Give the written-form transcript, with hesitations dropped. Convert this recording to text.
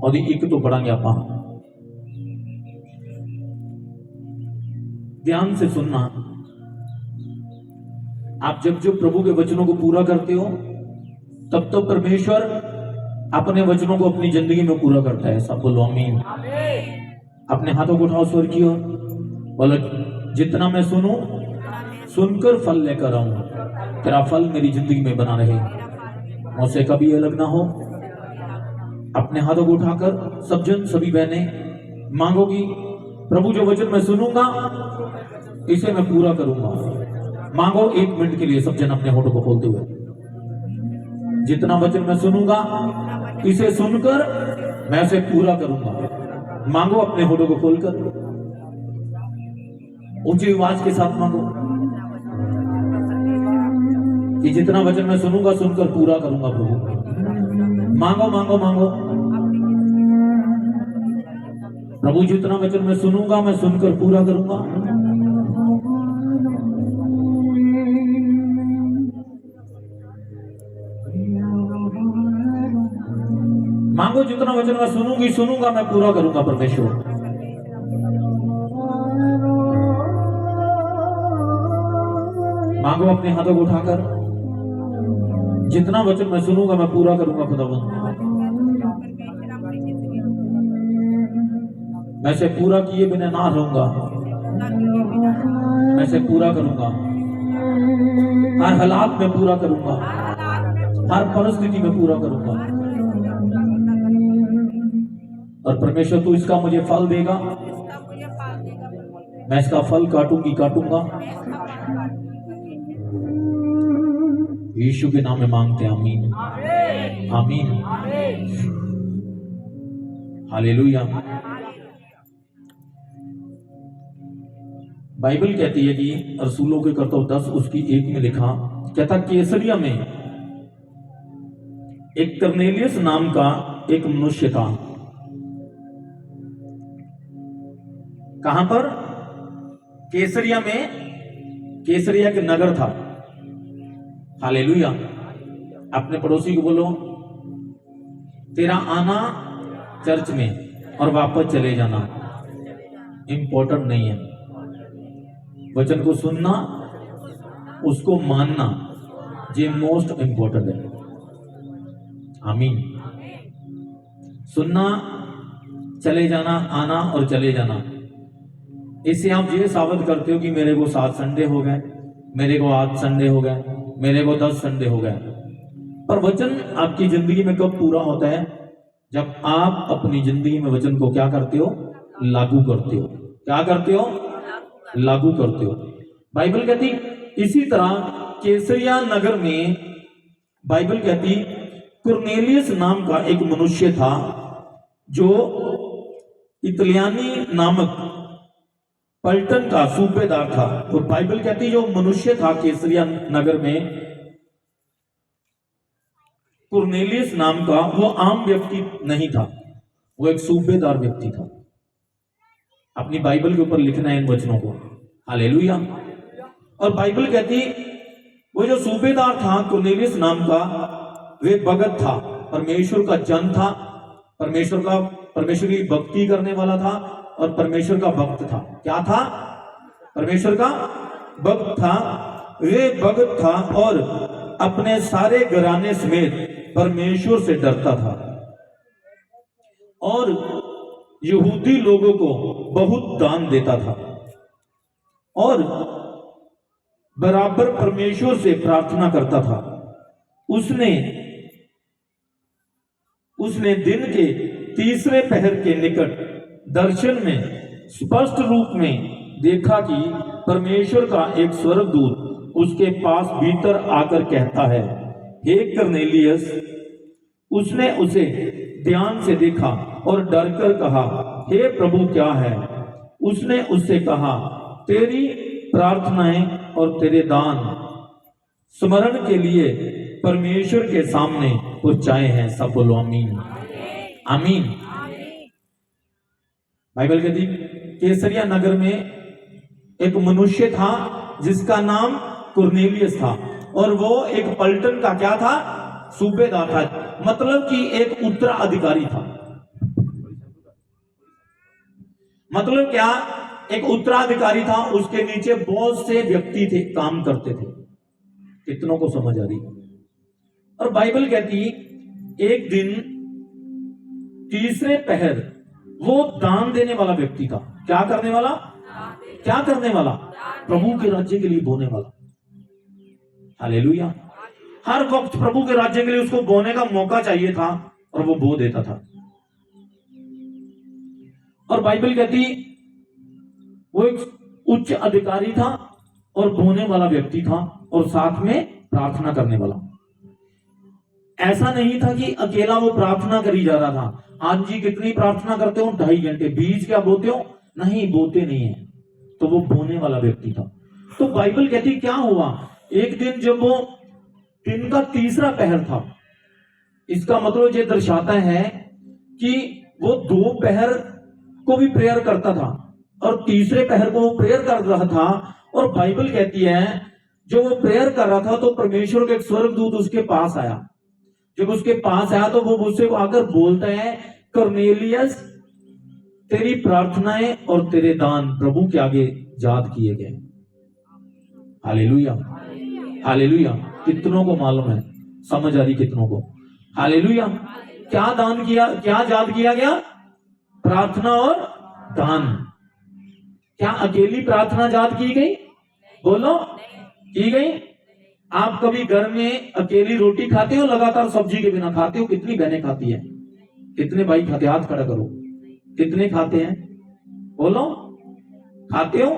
और एक तो पढ़ांगे आप ध्यान से सुनना। आप जब जब प्रभु के वचनों को पूरा करते हो तब तब परमेश्वर अपने वचनों को अपनी जिंदगी में पूरा करता है। सब बोलो आमीन। अपने हाथों को उठाओ स्वर की ओर, बोलो जितना मैं सुनूं सुनकर फल लेकर आऊं, तेरा फल मेरी जिंदगी में बना रहे, मुझसे कभी अलग ना हो। अपने हाथों को उठाकर सब जन सभी बहनें मांगोगी, प्रभु जो वचन मैं सुनूंगा इसे मैं पूरा करूंगा। मांगो 1 मिनट के लिए सब जन अपने होठों को खोलते हुए, जितना वचन मैं सुनूंगा इसे सुनकर मैं इसे पूरा करूंगा। मांगो अपने होठों को खोलकर, ऊंची आवाज के साथ मांगो कि जितना वचन मैं सुनूंगा सुनकर पूरा करूंगा प्रभु। मांगो मांगो मांगो, प्रभु जितना वचन मैं सुनूंगा मैं सुनकर पूरा करूंगा। मांगो जितना वचन मैं सुनूंगा मैं पूरा करूंगा परमेश्वर। मांगो अपने हाथों को उठाकर, जितना वचन मैं सुनूंगा मैं पूरा करूंगा खुदावंद। मैं से पूरा किए बिना ना रहूंगा, मैं से पूरा करूंगा, हर हालात में पूरा करूंगा, हर परिस्थिति में पूरा करूंगा। और परमेश्वर तू इसका मुझे फल देगा, मैं इसका फल काटूंगा। यीशु के नाम में मांगते हैं, आमीन आमीन हालेलुया। बाइबल कहती है कि रसूलों के कर्तव्य 10 उसकी 1 में लिखा, कहता कैसरिया में एक कर्नेलियस नाम का एक मनुष्य था। कहां पर? कैसरिया में, कैसरिया के नगर था। हालेलुया। अपने पड़ोसी को बोलो तेरा आना चर्च में और वापस चले जाना इंपॉर्टेंट नहीं है, वचन को सुनना उसको मानना ये मोस्ट इंपॉर्टेंट है। आमीन। सुनना, चले जाना, आना और चले जाना, इससे आप ये साबित करते हो कि मेरे को 7 संडे हो गए, मेरे को 8 संडे हो गए, मेरे को 10 संडे हो गए। पर वचन आपकी जिंदगी में कब पूरा होता है? जब आप अपनी जिंदगी में वचन को क्या करते हो? लागू करते हो। क्या करते हो? लागू करते हो। बाइबल कहती इसी तरह कैसरिया नगर में, बाइबल कहती कुरनेलियस नाम का एक मनुष्य था जो इतलियानी नामक पलटन का सूबेदार था। और बाइबल कहती जो मनुष्य था कैसरिया नगर में कुरनेलियस नाम का, वो आम व्यक्ति नहीं था, वो एक सूबेदार व्यक्ति था। अपनी बाइबल के ऊपर लिखना है इन वचनों को। हालेलुया। और बाइबल कहती वो जो सूबेदार था कुरनेलियस नाम का, वे भगत था, परमेश्वर का जन था, परमेश्वर की भक्ति करने वाला था और परमेश्वर का भक्त था। क्या था? परमेश्वर का भक्त था। वे भक्त था और अपने सारे घराने समेत परमेश्वर से डरता था और यहूदी लोगों को बहुत दान देता था और बराबर परमेश्वर से प्रार्थना करता था। उसने दिन के तीसरे पहर के निकट दर्शन में स्पष्ट रूप में देखा कि परमेश्वर का एक स्वर्गदूत उसके पास भीतर आकर कहता है, हे कर्नेलियस। उसने उसे ध्यान से देखा और डरकर कहा, हे प्रभु क्या है? उसने उससे कहा, तेरी प्रार्थनाएं और तेरे दान स्मरण के लिए परमेश्वर के सामने पहुंचाए हैं। सब बोलो आमीन आमीन। बाइबल कहती कैसरिया नगर में एक मनुष्य था जिसका नाम कुरनेलियस था और वो एक पलटन का क्या था? सूबेदार था, मतलब कि एक उत्तराधिकारी था। मतलब क्या, एक उत्तराधिकारी था, उसके नीचे बहुत से व्यक्ति थे, काम करते थे। कितनों को समझ आ रही? और बाइबल कहती एक दिन तीसरे पहर वो दान देने वाला व्यक्ति था। क्या करने वाला? क्या करने वाला? प्रभु के राज्य के लिए बोने वाला। हालेलुया। हर वक्त प्रभु के राज्य के लिए उसको बोने का मौका चाहिए था और वो बो देता था। और बाइबल कहती वो एक उच्च अधिकारी था और बोने वाला व्यक्ति था और साथ में प्रार्थना करने वाला। ऐसा नहीं था कि अकेला वो प्रार्थना करी जा रहा था। आज जी कितनी प्रार्थना करते हो? 2.5 घंटे। बीज क्या बोते हो? नहीं, बोते नहीं है। तो वो बोने वाला व्यक्ति था। तो बाइबल कहती क्या हुआ, एक दिन जब वो दिन का तीसरा पहर था, इसका मतलब ये दर्शाता है कि वो 2 पहर को भी प्रेयर करता था और तीसरे पहर को वो प्रेयर कर रहा था। और बाइबल कहती है जो वो प्रेयर कर रहा था तो परमेश्वर का एक स्वर्गदूत उसके पास आया। जब उसके पास आया तो वो मुझसे आकर बोलता है, कर्नेलियस, तेरी प्रार्थनाएं और तेरे दान प्रभु के आगे याद किए गए। Hallelujah, hallelujah. कितनों को मालूम है? समझ आ रही कितनों को? हालेलुया। क्या दान किया, क्या याद किया गया? प्रार्थना और दान। क्या अकेली प्रार्थना याद की गई? बोलो, की गई? आप कभी घर में अकेली रोटी खाते हो लगातार सब्जी के बिना? खाते हो? कितनी बहनें खाती है? कितने भाई खाते? हाथ खड़ा करो। कितने खाते हैं? बोलो, खाते हो?